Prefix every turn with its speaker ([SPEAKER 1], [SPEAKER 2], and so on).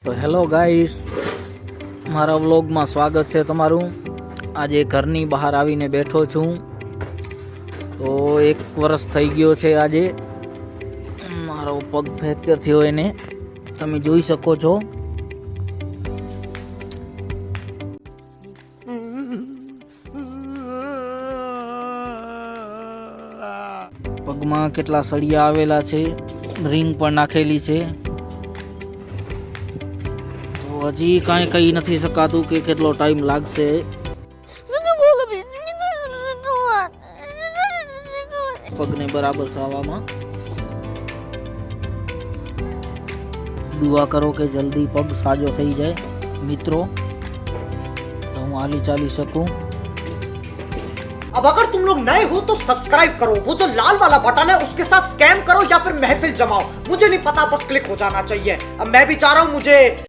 [SPEAKER 1] તો hello guys, મારા વ્લોગમાં સ્વાગત છે તમારું। આજે ઘરની બહાર આવીને બેઠો છું। તો 1 વર્ષ થઈ ગયો છે આજે મારો પગ ફ્રેક્ચર થયો એને તમે જોઈ શકો છો। પગમાં કેટલા સળિયા આવેલા છે, રિંગ પણ નાખેલી છે। હજી કાંઈ કહી નથી શકાતું કે કેટલો ટાઈમ લાગશે। પગને બરાબર થવામાં દુઆ કરો કે જલ્દી પગ સાજો થઈ જાય મિત્રો, તો હું હાલી ચાલી શકું।
[SPEAKER 2] अब अगर तुम लोग नए हो तो सब्सक्राइब करो, वो जो लाल वाला बटन है उसके साथ स्कैम करो या फिर महफिल जमाओ, मुझे नहीं पता, बस क्लिक हो जाना चाहिए। अब मैं भी चाह रहा हूँ मुझे